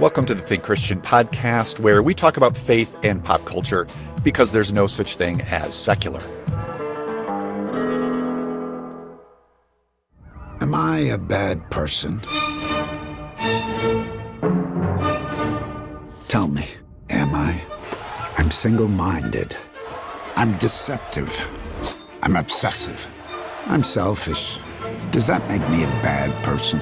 Welcome to the Think Christian podcast, where we talk about faith and pop culture because there's no such thing as secular. Am I a bad person? Tell me, am I? I'm single-minded. I'm deceptive. I'm obsessive. I'm selfish. Does that make me a bad person?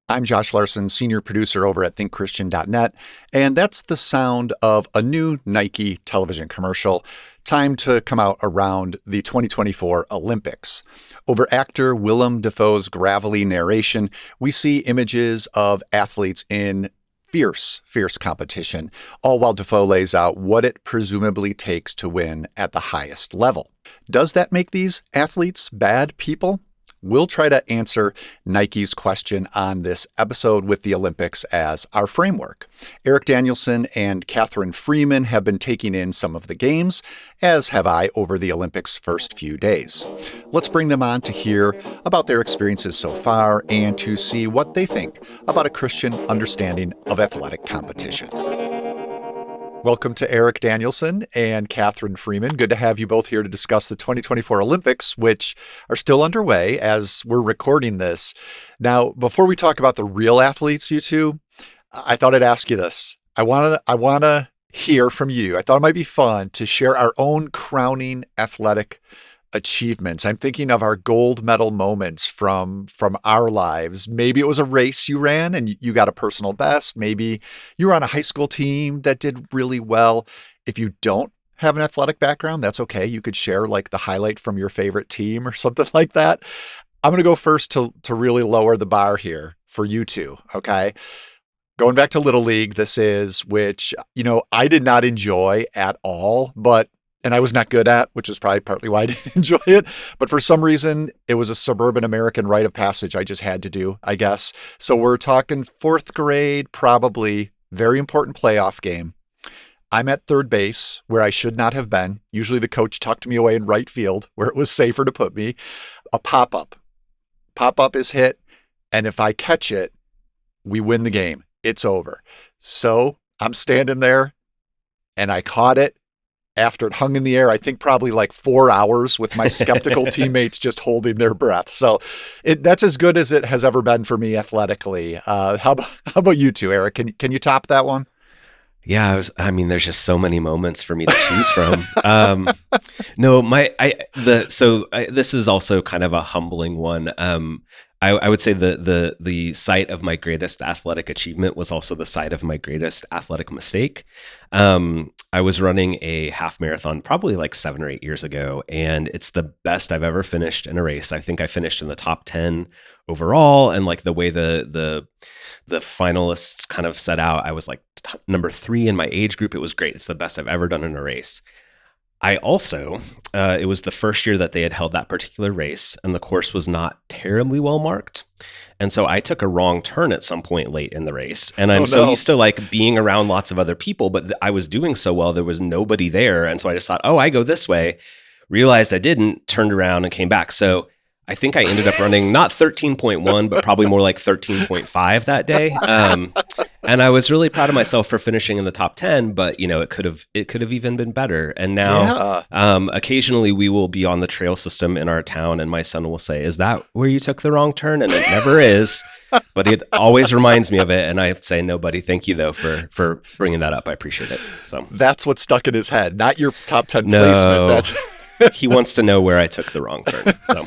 I'm Josh Larson, senior producer over at thinkchristian.net, and that's the sound of a new Nike television commercial timed to come out around the 2024 Olympics. Over actor Willem Dafoe's gravelly narration, we see images of athletes in fierce competition, all while Dafoe lays out what it presumably takes to win at the highest level. Does that make these athletes bad people? We'll try to answer Nike's question on this episode with the Olympics as our framework. Aarik Danielson and Kathryn Freeman have been taking in some of the games, as have I over the Olympics' first few days. Let's bring them on to hear about their experiences so far and to see what they think about a Christian understanding of athletic competition. Welcome to Aarik Danielson and Kathryn Freeman. Good to have you both here to discuss the 2024 Olympics, which are still underway as we're recording this. Now, before we talk about the real athletes, you two, I thought I'd ask you this. I want to hear from you. I thought it might be fun to share our own crowning athletic achievements. I'm thinking of our gold medal moments from our lives. Maybe it was a race you ran and you got a personal best. Maybe you were on a high school team that did really well. If you don't have an athletic background, that's okay. You could share like the highlight from your favorite team or something like that. I'm going to go first to really lower the bar here for you two, okay? Going back to Little League, this is, which, I did not enjoy at all, and I was not good at, which is probably partly why I didn't enjoy it. But for some reason, it was a suburban American rite of passage I just had to do, I guess. So we're talking fourth grade, probably very important playoff game. I'm at third base where I should not have been. Usually the coach tucked me away in right field where it was safer to put me. A pop-up. Pop-up is hit. And if I catch it, we win the game. It's over. So I'm standing there and I caught it. After it hung in the air, I think probably like 4 hours with my skeptical teammates just holding their breath. So that's as good as it has ever been for me athletically. How about you two, Aarik? Can you top that one? Yeah, there's just so many moments for me to choose from. This is also kind of a humbling one. I would say the site of my greatest athletic achievement was also the site of my greatest athletic mistake. I was running a half marathon probably like 7 or 8 years ago, and it's the best I've ever finished in a race. I think I finished in the top 10 overall, and like the way the finalists kind of set out, I was like number 3 in my age group. It was great. It's the best I've ever done in a race. I also, it was the first year that they had held that particular race, and the course was not terribly well marked. And so I took a wrong turn at some point late in the race. And I'm so used to like being around lots of other people, but I was doing so well, there was nobody there. And so I just thought, I go this way, realized I didn't, turned around and came back. So I think I ended up running not 13.1, but probably more like 13.5 that day. And I was really proud of myself for finishing in the top 10, but it could have even been better. And now occasionally we will be on the trail system in our town and my son will say, "Is that where you took the wrong turn?" And it never is, but it always reminds me of it. And I say, "No, buddy, thank you though for bringing that up. I appreciate it." So that's what's stuck in his head, not your top 10 placement. He wants to know where I took the wrong turn. So.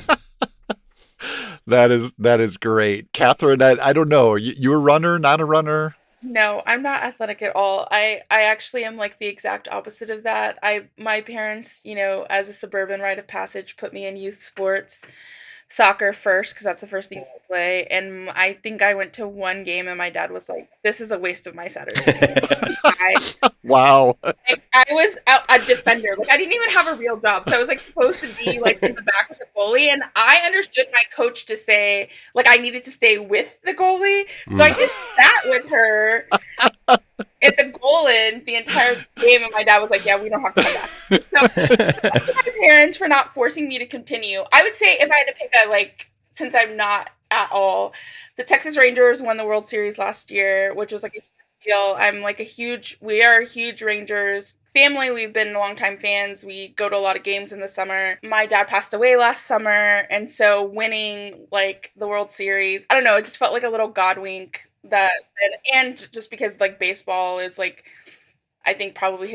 That is great. Kathryn, I don't know. You a runner, not a runner? No, I'm not athletic at all. I actually am like the exact opposite of that. My parents, as a suburban rite of passage, put me in youth sports, soccer first, because that's the first thing I play. And I think I went to one game and my dad was like, "This is a waste of my Saturday." Wow. I was a defender. Like I didn't even have a real job. So I was like supposed to be like in the back of the goalie. And I understood my coach to say like I needed to stay with the goalie. So I just sat with her at the goal in the entire game. And my dad was like, "Yeah, we don't have to come back." So to my parents for not forcing me to continue. I would say if I had to pick since I'm not at all, the Texas Rangers won the World Series last year, which was like a deal. We are huge Rangers family. We've been longtime fans. We go to a lot of games in the summer. My dad passed away last summer, and so winning like the World Series, I don't know, it just felt like a little God wink that, and just because like baseball is like, I think probably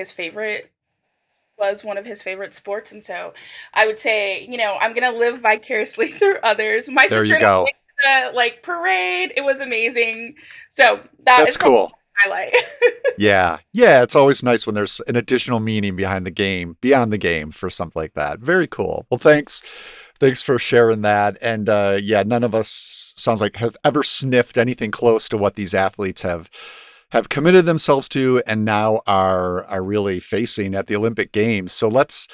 was one of his favorite sports, and so I would say, I'm gonna live vicariously through others. My There sister you and I go. went to the like parade. It was amazing. So that That's is probably cool. my highlight. Yeah. Yeah, it's always nice when there's an additional meaning behind the game, beyond the game for something like that. Very cool. Well, thanks. Thanks for sharing that. And yeah, none of us sounds like have ever sniffed anything close to what these athletes have committed themselves to and now are really facing at the Olympic Games. So let's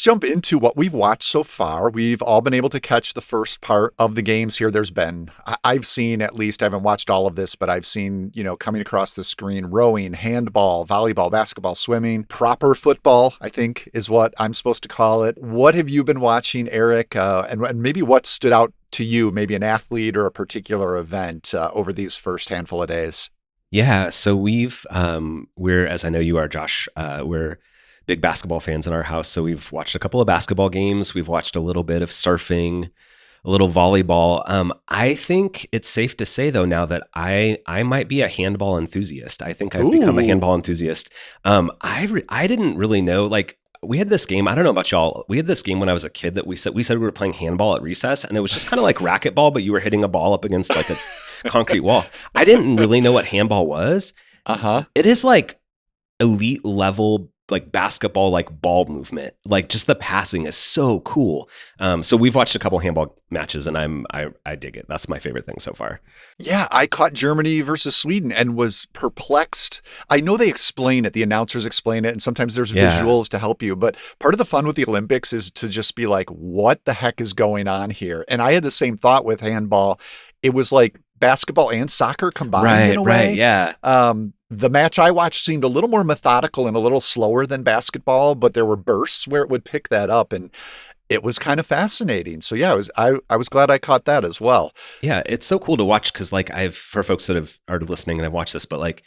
jump into what we've watched so far. We've all been able to catch the first part of the games here. There's been I've seen, at least I haven't watched all of this, but I've seen, coming across the screen, rowing, handball, volleyball, basketball, swimming, proper football, I think is what I'm supposed to call it. What have you been watching, Aarik? And maybe what stood out to you, maybe an athlete or a particular event over these first handful of days? Yeah, so we're, as I know you are, Josh, we're big basketball fans in our house. So we've watched a couple of basketball games. We've watched a little bit of surfing, a little volleyball. I think it's safe to say though now that I might be a handball enthusiast. I think I've become a Ooh. handball enthusiast. I didn't really know, like, we had this game. I don't know about y'all. We had this game when I was a kid that we said we were playing handball at recess, and it was just kind of like racquetball, but you were hitting a ball up against like a concrete wall. I didn't really know what handball was. Uh-huh. It is like elite level, like basketball, like ball movement. Like just the passing is so cool. So we've watched a couple handball matches, and I dig it. That's my favorite thing so far. Yeah, I caught Germany versus Sweden and was perplexed. I know they explain it, the announcers explain it, and sometimes there's Yeah. visuals to help you. But part of the fun with the Olympics is to just be like, what the heck is going on here? And I had the same thought with handball. It was like basketball and soccer combined in Right, a right. way. Yeah. The match I watched seemed a little more methodical and a little slower than basketball, but there were bursts where it would pick that up, and it was kind of fascinating. So yeah, I was glad I caught that as well. Yeah, it's so cool to watch because, like, for folks that are listening and I've watched this, but like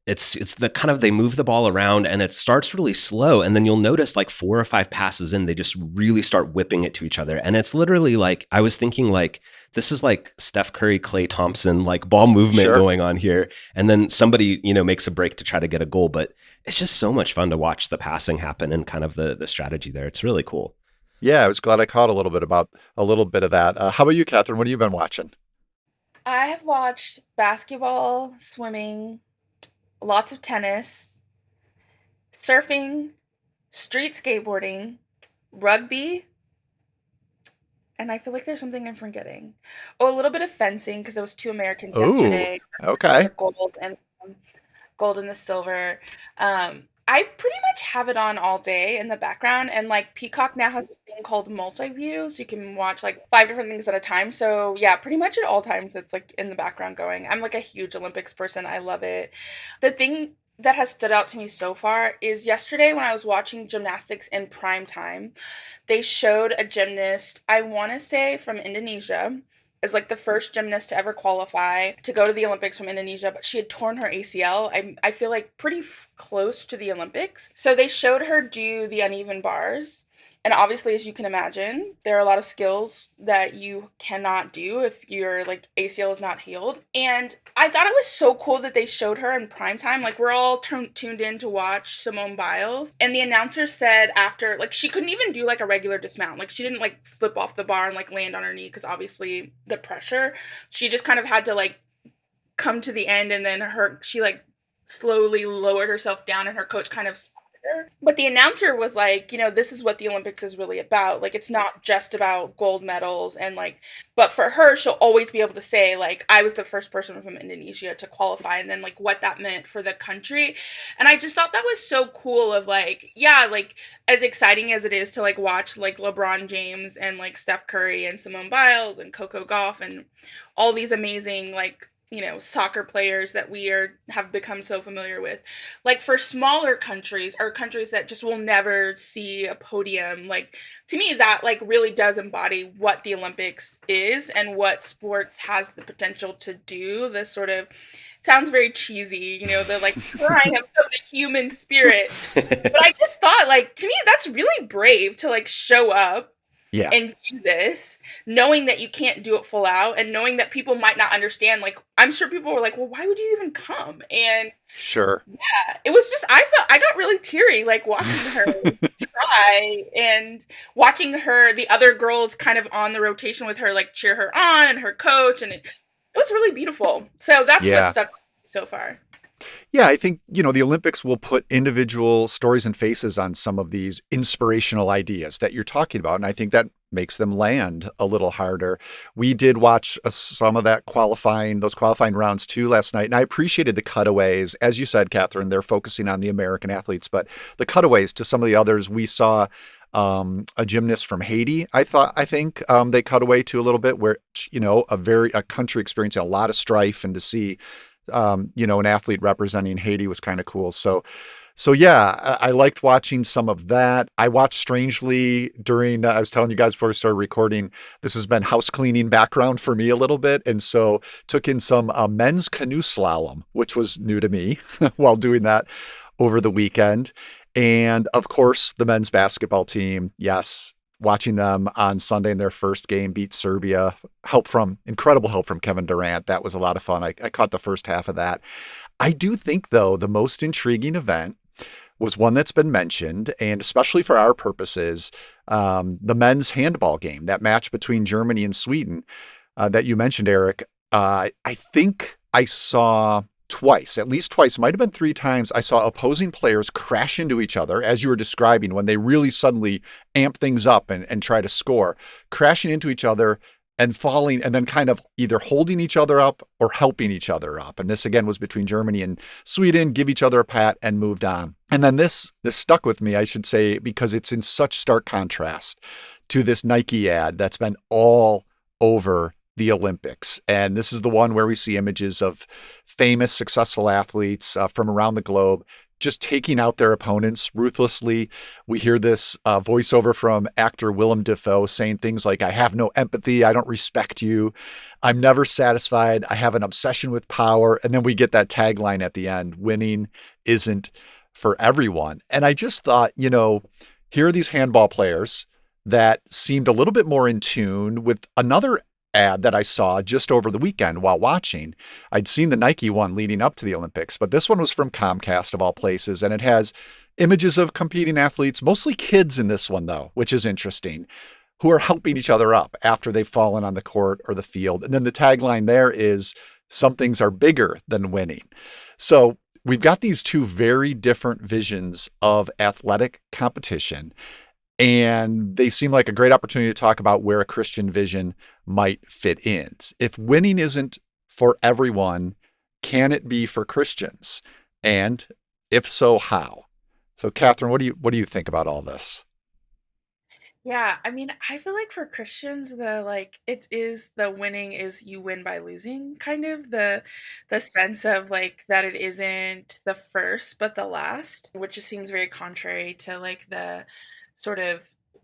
it's the kind of, they move the ball around and it starts really slow, and then you'll notice like 4 or 5 passes in, they just really start whipping it to each other, and it's literally like, I was thinking like, this is like Steph Curry, Klay Thompson, like ball movement Sure. going on here, and then somebody makes a break to try to get a goal, but it's just so much fun to watch the passing happen and kind of the strategy there. It's really cool. Yeah, I was glad I caught a little bit of that. How about you, Kathryn? What have you been watching? I have watched basketball, swimming, lots of tennis, surfing, street skateboarding, rugby, and I feel like there's something I'm forgetting. Oh, a little bit of fencing because there was 2 Americans Ooh, yesterday, okay. the um, gold and the silver. I pretty much have it on all day in the background, and like Peacock now has this thing called multi-view, so you can watch like 5 different things at a time. So yeah, pretty much at all times it's like in the background going. I'm like a huge Olympics person. I love it. The thing that has stood out to me so far is yesterday when I was watching gymnastics in prime time, they showed a gymnast, I want to say from Indonesia, as like the first gymnast to ever qualify to go to the Olympics from Indonesia, but she had torn her ACL. I feel like pretty close to the Olympics. So they showed her do the uneven bars. And obviously, as you can imagine, there are a lot of skills that you cannot do if your like ACL is not healed. And I thought it was so cool that they showed her in prime time. Like we're all tuned in to watch Simone Biles, and the announcer said after, like she couldn't even do like a regular dismount. Like she didn't like flip off the bar and like land on her knee because obviously the pressure. She just kind of had to like come to the end, and then she like slowly lowered herself down, and her coach kind of spotted her. But the announcer was like, this is what the Olympics is really about. Like it's not just about gold medals, and like, but for her, she'll always be able to say like, I was the first person from Indonesia to qualify, and then like what that meant for the country. And I just thought that was so cool of like, yeah, like as exciting as it is to like watch like LeBron James and like Steph Curry and Simone Biles and Coco Gauff and all these amazing like soccer players that have become so familiar with. Like for smaller countries or countries that just will never see a podium, like to me that like really does embody what the Olympics is and what sports has the potential to do. This sort of sounds very cheesy, the like triumph of the human spirit. But I just thought, like, to me, that's really brave to like show up Yeah, and do this, knowing that you can't do it full out and knowing that people might not understand. Like, I'm sure people were like, well, why would you even come? And sure. yeah, it was just, I got really teary, like watching her try and watching the other girls kind of on the rotation with her, like cheer her on and her coach. And it was really beautiful. So that's what Yeah. stuck with me so far. Yeah, I think, the Olympics will put individual stories and faces on some of these inspirational ideas that you're talking about. And I think that makes them land a little harder. We did watch some of those qualifying rounds too last night. And I appreciated the cutaways. As you said, Kathryn, they're focusing on the American athletes, but the cutaways to some of the others, we saw a gymnast from Haiti. I think they cut away to a little bit where, a country experiencing a lot of strife, and to see an athlete representing Haiti was kind of cool. So yeah, I liked watching some of that. I watched Strangely during, I was telling you guys before we started recording, this has been house cleaning background for me a little bit. And so took in some men's canoe slalom, which was new to me while doing that over the weekend. And of course, the men's basketball team. Yes, watching them on Sunday in their first game beat Serbia. Incredible help from Kevin Durant. That was a lot of fun. I caught the first half of that. I do think, though, the most intriguing event was one that's been mentioned, and especially for our purposes, the men's handball game, that match between Germany and Sweden that you mentioned, Aarik. I think I saw twice, at least twice, might have been three times, I saw opposing players crash into each other, as you were describing, when they really suddenly amp things up and try to score, crashing into each other and falling, and then kind of either holding each other up or helping each other up. And this again was between Germany and Sweden, give each other a pat and moved on. And then this stuck with me, I should say, because it's in such stark contrast to this Nike ad that's been all over the Olympics. And this is the one where we see images of famous, successful athletes from around the globe just taking out their opponents ruthlessly. We hear this voiceover from actor Willem Dafoe saying things like, I have no empathy, I don't respect you, I'm never satisfied, I have an obsession with power. And then we get that tagline at the end, winning isn't for everyone. And I just thought, here are these handball players that seemed a little bit more in tune with another ad that I saw just over the weekend while watching. I'd seen the Nike one leading up to the Olympics, but this one was from Comcast of all places. And it has images of competing athletes, mostly kids in this one though, which is interesting, who are helping each other up after they've fallen on the court or the field. And then the tagline there is, some things are bigger than winning. So we've got these two very different visions of athletic competition. And they seem like a great opportunity to talk about where a Christian vision might fit in. If winning isn't for everyone, can it be for Christians? And if so, how? So, Kathryn, what do you think about all this? Yeah, I mean, I feel like for Christians, it is the winning is you win by losing, kind of the sense of like that it isn't the first but the last, which just seems very contrary to like the sort of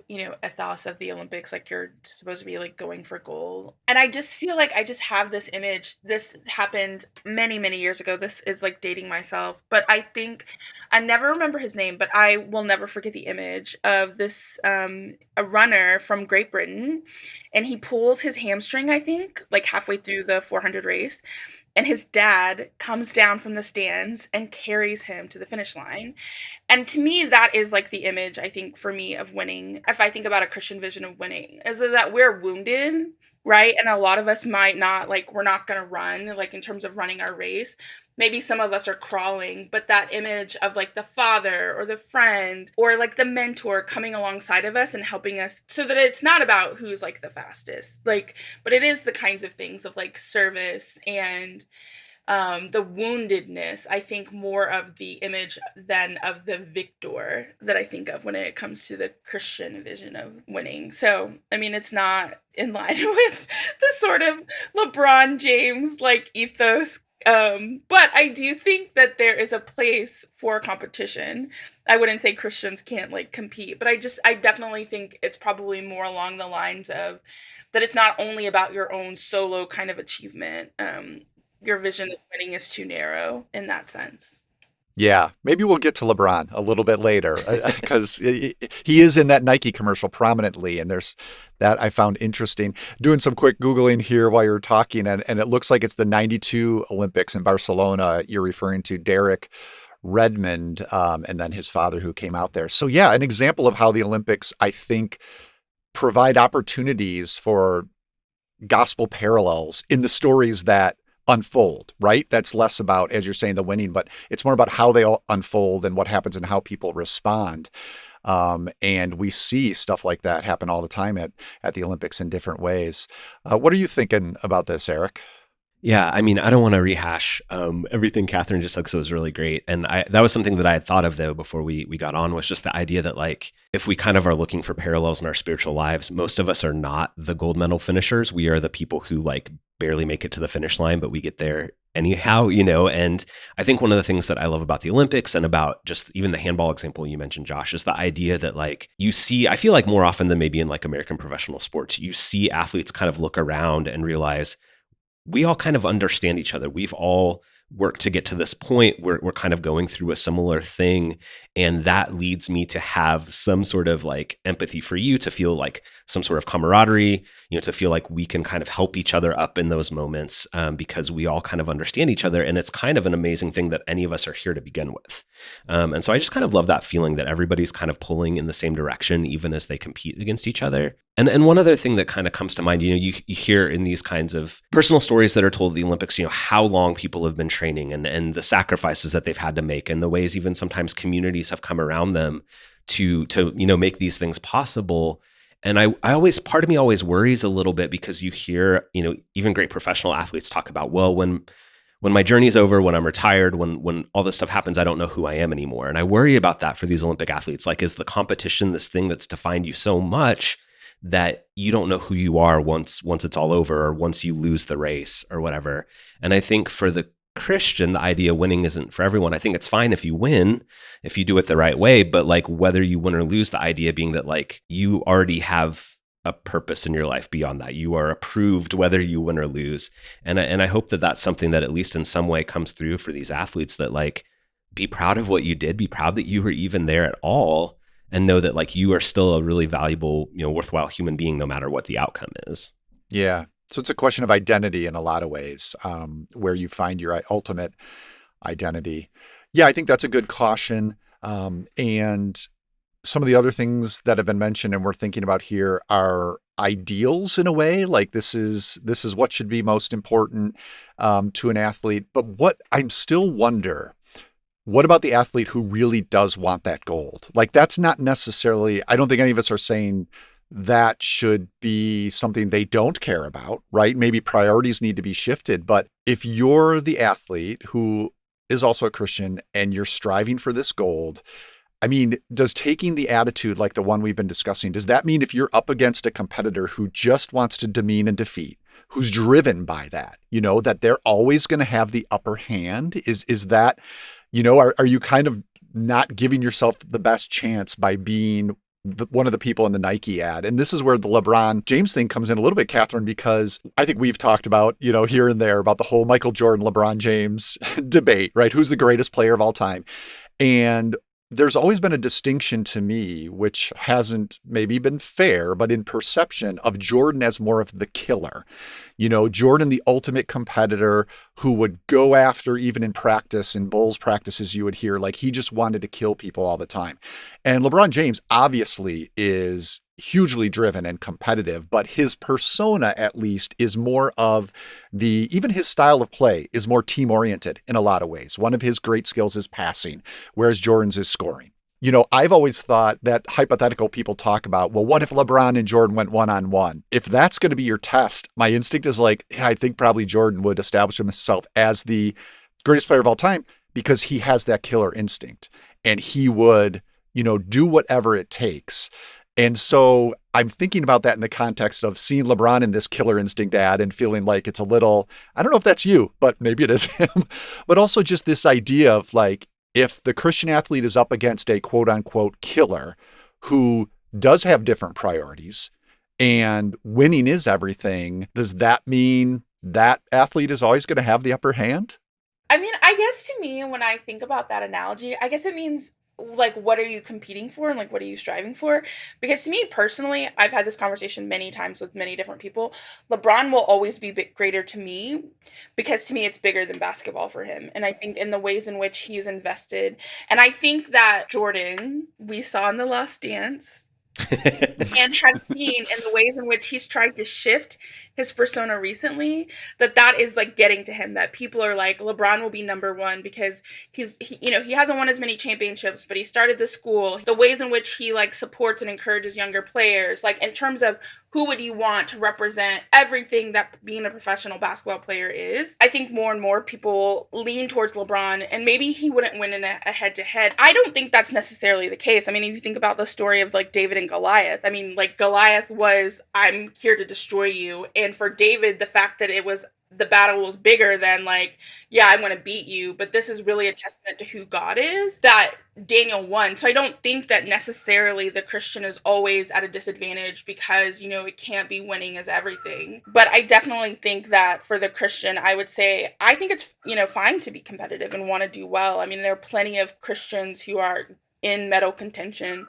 ethos of the Olympics, like you're supposed to be like going for gold. And I just feel like I just have this image. This happened many, many years ago. This is like dating myself, but I think I never remember his name, but I will never forget the image of this a runner from Great Britain, and he pulls his hamstring, I think, like halfway through the 400 race, and his dad comes down from the stands and carries him to the finish line. And to me, that is like the image, I think, for me of winning. If I think about a Christian vision of winning, is that we're wounded, right? And a lot of us might not, like, we're not going to run, like, in terms of running our race. Maybe some of us are crawling, but that image of like the father or the friend or like the mentor coming alongside of us and helping us, so that it's not about who's like the fastest, like, but it is the kinds of things of like service and the woundedness, I think more of the image than of the victor that I think of when it comes to the Christian vision of winning. So, I mean, it's not in line with the sort of LeBron James like ethos. But I do think that there is a place for competition. I wouldn't say Christians can't like compete, but I definitely think it's probably more along the lines of that it's not only about your own solo kind of achievement. Your vision of winning is too narrow in that sense. Yeah, maybe we'll get to LeBron a little bit later because he is in that Nike commercial prominently, and there's that I found interesting. Doing some quick Googling here while you're talking, and it looks like it's the 92 Olympics in Barcelona. You're referring to Derek Redmond, and then his father who came out there. So yeah, an example of how the Olympics, I think, provide opportunities for gospel parallels in the stories that unfold, right? That's less about, as you're saying, the winning, but it's more about how they all unfold and what happens and how people respond. And we see stuff like that happen all the time at the Olympics in different ways. What are you thinking about this, Aarik? Yeah, I mean, I don't want to rehash everything Kathryn just said because it was really great. And that was something that I had thought of, though, before we got on, was just the idea that, like, if we kind of are looking for parallels in our spiritual lives, most of us are not the gold medal finishers. We are the people who, like, barely make it to the finish line, but we get there anyhow, And I think one of the things that I love about the Olympics and about just even the handball example you mentioned, Josh, is the idea that, like, you see, I feel like more often than maybe in like American professional sports, you see athletes kind of look around and realize, we all kind of understand each other. We've all worked to get to this point. We're kind of going through a similar thing. And that leads me to have some sort of like empathy for you, to feel like some sort of camaraderie, to feel like we can kind of help each other up in those moments because we all kind of understand each other. And it's kind of an amazing thing that any of us are here to begin with. And so I just kind of love that feeling that everybody's kind of pulling in the same direction, even as they compete against each other. And one other thing that kind of comes to mind, you hear in these kinds of personal stories that are told at the Olympics, how long people have been training and the sacrifices that they've had to make, and the ways even sometimes communities have come around them to make these things possible. And I always, part of me always worries a little bit because you hear, even great professional athletes talk about, well, when my journey's over, when I'm retired, when all this stuff happens, I don't know who I am anymore. And I worry about that for these Olympic athletes. Like, is the competition this thing that's defined you so much that you don't know who you are once it's all over, or once you lose the race or whatever? And I think for the Christian, the idea of winning isn't for everyone. I think it's fine if you win, if you do it the right way, but like whether you win or lose, the idea being that like you already have a purpose in your life beyond that. You are approved whether you win or lose. And I hope that that's something that at least in some way comes through for these athletes, that like, be proud of what you did, be proud that you were even there at all, and know that like you are still a really valuable, worthwhile human being, no matter what the outcome is. Yeah. So it's a question of identity in a lot of ways, where you find your ultimate identity. Yeah, I think that's a good caution. And some of the other things that have been mentioned and we're thinking about here are ideals in a way. Like this is what should be most important to an athlete. But what I'm still wonder, what about the athlete who really does want that gold? Like that's not necessarily, I don't think any of us are saying that should be something they don't care about, right? Maybe priorities need to be shifted. But if you're the athlete who is also a Christian and you're striving for this gold, I mean, does taking the attitude like the one we've been discussing, does that mean if you're up against a competitor who just wants to demean and defeat, who's driven by that, that they're always going to have the upper hand? Is that, are you kind of not giving yourself the best chance by being one of the people in the Nike ad? And this is where the LeBron James thing comes in a little bit, Kathryn, because I think we've talked about, here and there about the whole Michael Jordan, LeBron James debate, right? Who's the greatest player of all time? And there's always been a distinction to me, which hasn't maybe been fair, but in perception of Jordan as more of the killer. Jordan, the ultimate competitor who would go after, even in practice, in Bulls practices, you would hear like he just wanted to kill people all the time. And LeBron James obviously is hugely driven and competitive, but his persona at least is more of even his style of play is more team oriented in a lot of ways. One of his great skills is passing, whereas Jordan's is scoring. I've always thought that hypothetical people talk about, well, what if LeBron and Jordan went one-on-one? If that's going to be your test, my instinct is like, yeah, I think probably Jordan would establish himself as the greatest player of all time because he has that killer instinct and he would, do whatever it takes. And so I'm thinking about that in the context of seeing LeBron in this killer instinct ad and feeling like it's a little, I don't know if that's you, but maybe it is him, but also just this idea of like, if the Christian athlete is up against a quote unquote killer who does have different priorities and winning is everything, does that mean that athlete is always going to have the upper hand? I mean, I guess to me, when I think about that analogy, I guess it means like, what are you competing for and like, what are you striving for? Because to me personally, I've had this conversation many times with many different people. LeBron will always be greater to me because to me, it's bigger than basketball for him. And I think in the ways in which he's invested, and I think that Jordan, we saw in The Last Dance, and have seen in the ways in which he's tried to shift his persona recently, that is like getting to him, that people are like, LeBron will be number one because he hasn't won as many championships, but he started the school, the ways in which he like supports and encourages younger players, like in terms of who would you want to represent everything that being a professional basketball player is. I think more and more people lean towards LeBron, and maybe he wouldn't win in a head-to-head. I don't think that's necessarily the case. I mean, if you think about the story of like David and Goliath, I mean, like Goliath was, I'm here to destroy you. And for David, the fact that the battle was bigger than like, yeah, I'm going to beat you, but this is really a testament to who God is, that Daniel won. So I don't think that necessarily the Christian is always at a disadvantage because, it can't be winning as everything. But I definitely think that for the Christian, I would say, I think it's, fine to be competitive and want to do well. I mean, there are plenty of Christians who are in medal contention,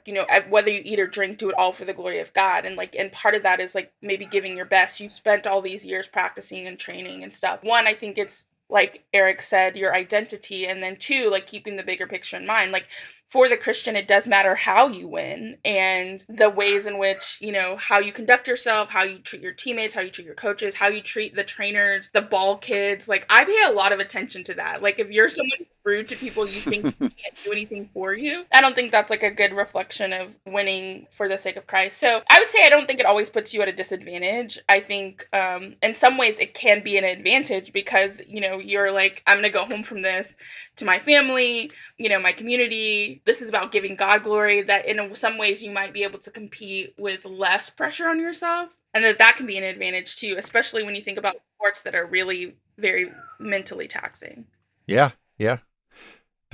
whether you eat or drink, do it all for the glory of God. And part of that is like maybe giving your best. You've spent all these years practicing and training and stuff. One, I think it's like Aarik said, your identity. And then two, like keeping the bigger picture in mind. Like for the Christian, it does matter how you win and the ways in which, how you conduct yourself, how you treat your teammates, how you treat your coaches, how you treat the trainers, the ball kids. Like I pay a lot of attention to that. Like if you're someone who's rude to people you think can't do anything for you, I don't think that's like a good reflection of winning for the sake of Christ. So I would say I don't think it always puts you at a disadvantage. I think in some ways it can be an advantage because, you're like, I'm going to go home from this to my family, my community. This is about giving God glory, that in some ways you might be able to compete with less pressure on yourself. And that can be an advantage too, especially when you think about sports that are really very mentally taxing. Yeah. Yeah.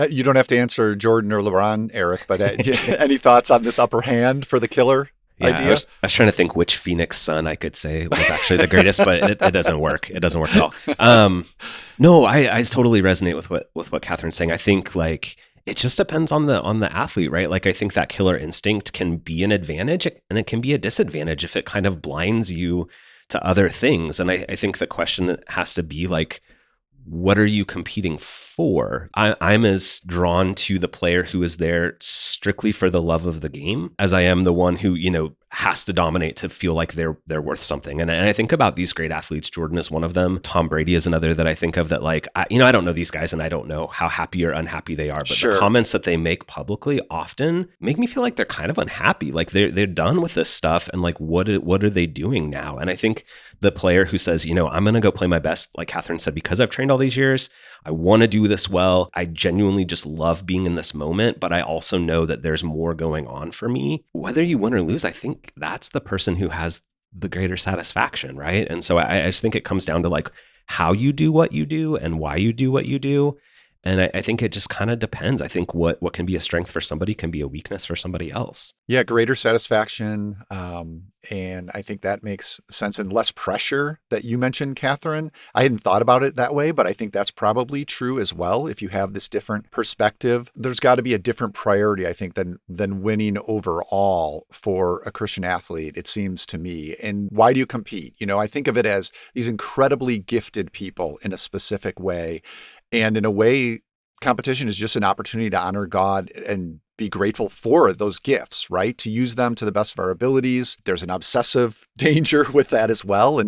You don't have to answer Jordan or LeBron, Aarik, but any thoughts on this upper hand for the killer idea? I was trying to think which Phoenix Sun I could say was actually the greatest, but it doesn't work. It doesn't work at all. No, I totally resonate with what Kathryn's saying. I think like it just depends on the athlete, right? Like I think that killer instinct can be an advantage and it can be a disadvantage if it kind of blinds you to other things. And I think the question has to be like, what are you competing for? I'm as drawn to the player who is there strictly for the love of the game as I am the one who, has to dominate to feel like they're worth something. And I think about these great athletes. Jordan is one of them. Tom Brady is another that I think of that like, I don't know these guys and I don't know how happy or unhappy they are, but Sure. The comments that they make publicly often make me feel like they're kind of unhappy. Like they're done with this stuff. And like, what are they doing now? And I think the player who says, I'm going to go play my best, like Kathryn said, because I've trained all these years, I want to do this well. I genuinely just love being in this moment, but I also know that there's more going on for me. Whether you win or lose, I think that's the person who has the greater satisfaction, right? And so I just think it comes down to like how you do what you do and why you do what you do. And I think it just kind of depends. I think what can be a strength for somebody can be a weakness for somebody else. Yeah, greater satisfaction. And I think that makes sense, and less pressure that you mentioned, Kathryn. I hadn't thought about it that way, but I think that's probably true as well. If you have this different perspective, there's got to be a different priority, I think, than winning overall for a Christian athlete, it seems to me. And why do you compete? I think of it as these incredibly gifted people in a specific way. And in a way, competition is just an opportunity to honor God and be grateful for those gifts, right? To use them to the best of our abilities. There's an obsessive danger with that as well.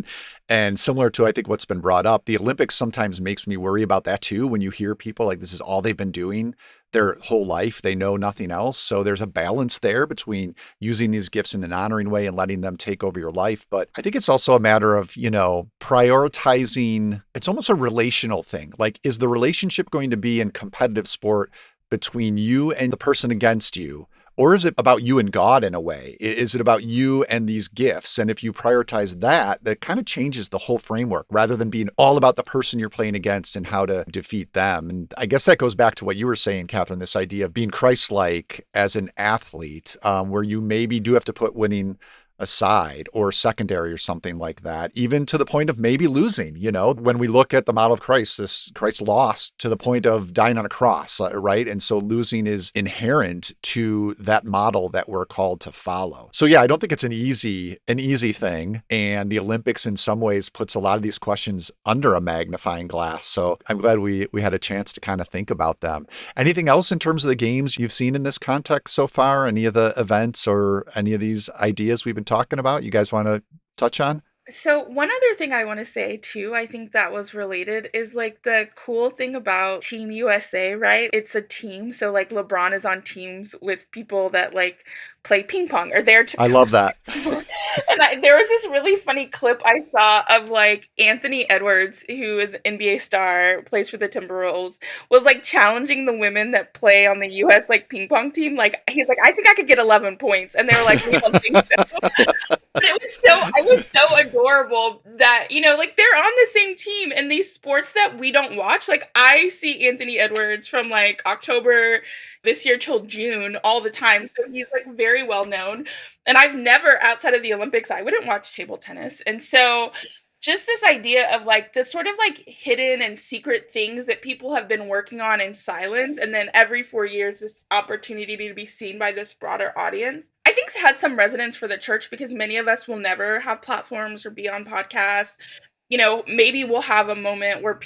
And similar to, I think, what's been brought up, the Olympics sometimes makes me worry about that too. When you hear people like this is all they've been doing their whole life. They know nothing else. So there's a balance there between using these gifts in an honoring way and letting them take over your life. But I think it's also a matter of, prioritizing. It's almost a relational thing. Like, is the relationship going to be in competitive sport between you and the person against you? Or is it about you and God in a way? Is it about you and these gifts? And if you prioritize that, that kind of changes the whole framework rather than being all about the person you're playing against and how to defeat them. And I guess that goes back to what you were saying, Kathryn, this idea of being Christ-like as an athlete, where you maybe do have to put winning aside or secondary or something like that, even to the point of maybe losing. When we look at the model of Christ, Christ lost to the point of dying on a cross, right? And so losing is inherent to that model that we're called to follow. So yeah, I don't think it's an easy thing. And the Olympics in some ways puts a lot of these questions under a magnifying glass. So I'm glad we had a chance to kind of think about them. Anything else in terms of the games you've seen in this context so far? Any of the events or any of these ideas we've been talking about you guys want to touch on? So one other thing I want to say too, I think that was related, is like the cool thing about Team USA, right? It's a team. So like LeBron is on teams with people that like play ping pong or there to I love that. And there was this really funny clip I saw of like Anthony Edwards, who is an NBA star, plays for the Timberwolves, was like challenging the women that play on the US like ping pong team. Like he's like, I think I could get 11 points. And they were like, we don't think so. But it was so adorable that, like they're on the same team in these sports that we don't watch. Like I see Anthony Edwards from like October this year till June all the time. So he's like very well known. And I've never, outside of the Olympics, I wouldn't watch table tennis. And so just this idea of like this sort of like hidden and secret things that people have been working on in silence. And then every 4 years, this opportunity to be seen by this broader audience, I think has some resonance for the church because many of us will never have platforms or be on podcasts. Maybe we'll have a moment where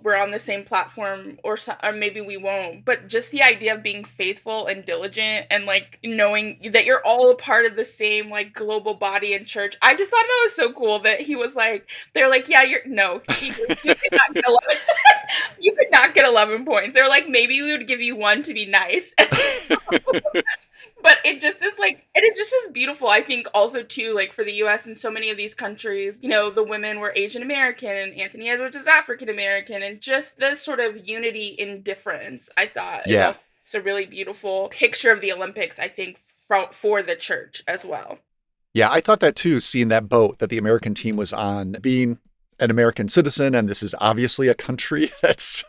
we're on the same platform or maybe we won't. But just the idea of being faithful and diligent and like knowing that you're all a part of the same like global body and church. I just thought that was so cool that he was like, they're like, yeah, you could not get 11, you could not get 11 points. They're like, maybe we would give you one to be nice. But it just is like, and it just is beautiful. I think also too, like for the US and so many of these countries, the women were Asian American and Anthony Edwards is African American, and just this sort of unity in difference, I thought. Yeah. It's a really beautiful picture of the Olympics, I think, for the church as well. Yeah, I thought that too, seeing that boat that the American team was on, being an American citizen, and this is obviously a country that's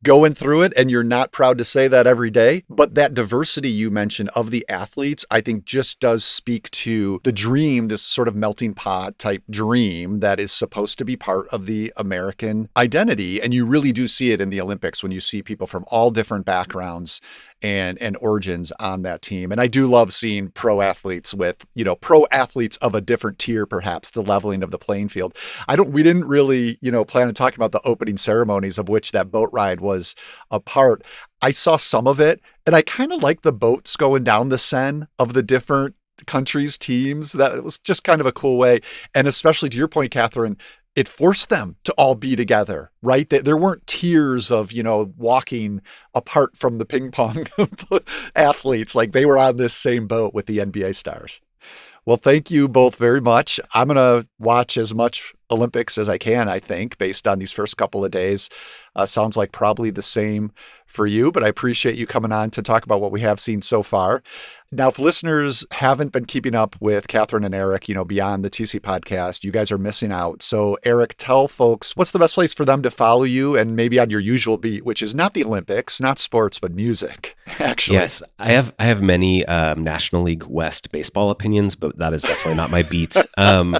going through it, and you're not proud to say that every day. But that diversity you mentioned of the athletes, I think just does speak to the dream, this sort of melting pot type dream that is supposed to be part of the American identity. And you really do see it in the Olympics when you see people from all different backgrounds and origins on that team. And I do love seeing pro athletes with, pro athletes of a different tier, perhaps the leveling of the playing field. We didn't really, plan on talking about the opening ceremonies of which that boat ride was a part. I saw some of it and I kind of like the boats going down the Seine of the different countries' teams. That was just kind of a cool way. And especially to your point, Kathryn, it forced them to all be together, right? There weren't tiers of, walking apart from the ping pong athletes. Like they were on this same boat with the NBA stars. Well, thank you both very much. I'm going to watch as much Olympics as I can, I think, based on these first couple of days. Sounds like probably the same for you, but I appreciate you coming on to talk about what we have seen so far. Now, if listeners haven't been keeping up with Kathryn and Aarik, beyond the TC podcast, you guys are missing out. So Aarik, tell folks what's the best place for them to follow you and maybe on your usual beat, which is not the Olympics, not sports, but music, actually. Yes, I have many National League West baseball opinions, but that is definitely not my beat. I'm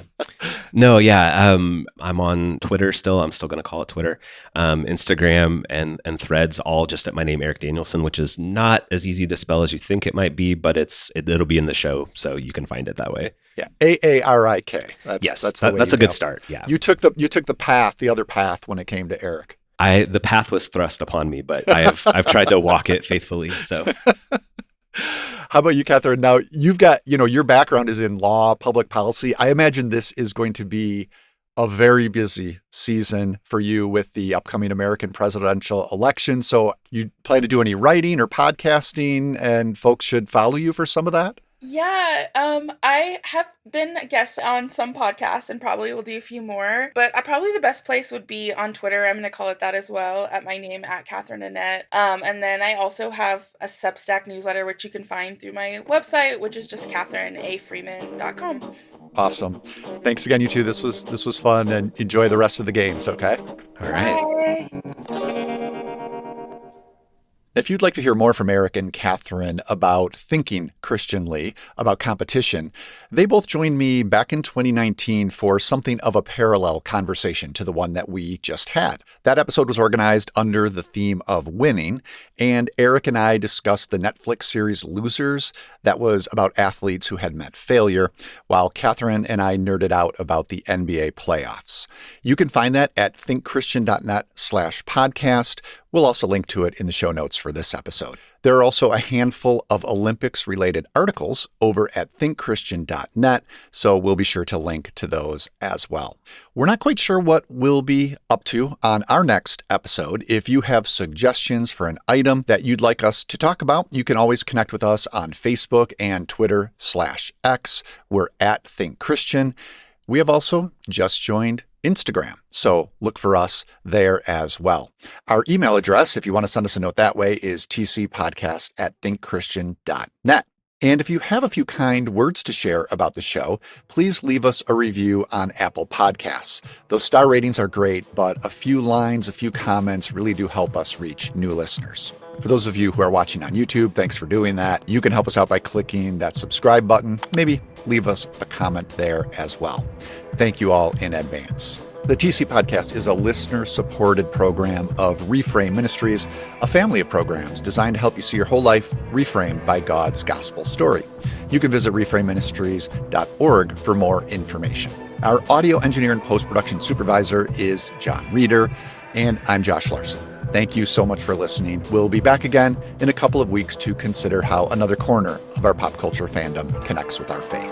on Twitter still. I'm still going to call it Twitter, Instagram and Threads, all just at my name, Aarik Danielson, which is not as easy to spell as you think it might be, but it'll be in the show, so you can find it that way. Yeah, Aarik. That's a good start. Yeah, you took the other path when it came to Aarik. The path was thrust upon me, but I've tried to walk it faithfully. So. How about you, Kathryn? Now you've got, your background is in law, public policy. I imagine this is going to be a very busy season for you with the upcoming American presidential election. So you plan to do any writing or podcasting, and folks should follow you for some of that? Yeah, I have been a guest on some podcasts and probably will do a few more, but probably the best place would be on Twitter. I'm going to call it that as well, at my name, at Kathryn Annette. And then I also have a Substack newsletter, which you can find through my website, which is just KathrynAFreeman.com. Awesome. Thanks again, you two. This was fun, and enjoy the rest of the games, okay? All right. Bye. If you'd like to hear more from Aarik and Kathryn about thinking Christianly, about competition, they both joined me back in 2019 for something of a parallel conversation to the one that we just had. That episode was organized under the theme of winning, and Aarik and I discussed the Netflix series Losers that was about athletes who had met failure, while Kathryn and I nerded out about the NBA playoffs. You can find that at thinkchristian.net/podcast. We'll also link to it in the show notes for this episode. There are also a handful of Olympics-related articles over at thinkchristian.net, so we'll be sure to link to those as well. We're not quite sure what we'll be up to on our next episode. If you have suggestions for an item that you'd like us to talk about, you can always connect with us on Facebook and Twitter/X. We're at thinkchristian. We have also just joined Instagram, so look for us there as well. Our email address, if you want to send us a note that way, is tcpodcast@thinkchristian.net. And if you have a few kind words to share about the show, please leave us a review on Apple Podcasts. Those star ratings are great, but a few lines, a few comments really do help us reach new listeners. For those of you who are watching on YouTube, thanks for doing that. You can help us out by clicking that subscribe button. Maybe leave us a comment there as well. Thank you all in advance. The TC Podcast is a listener-supported program of Reframe Ministries, a family of programs designed to help you see your whole life reframed by God's gospel story. You can visit reframeministries.org for more information. Our audio engineer and post-production supervisor is John Reeder, and I'm Josh Larson. Thank you so much for listening. We'll be back again in a couple of weeks to consider how another corner of our pop culture fandom connects with our faith.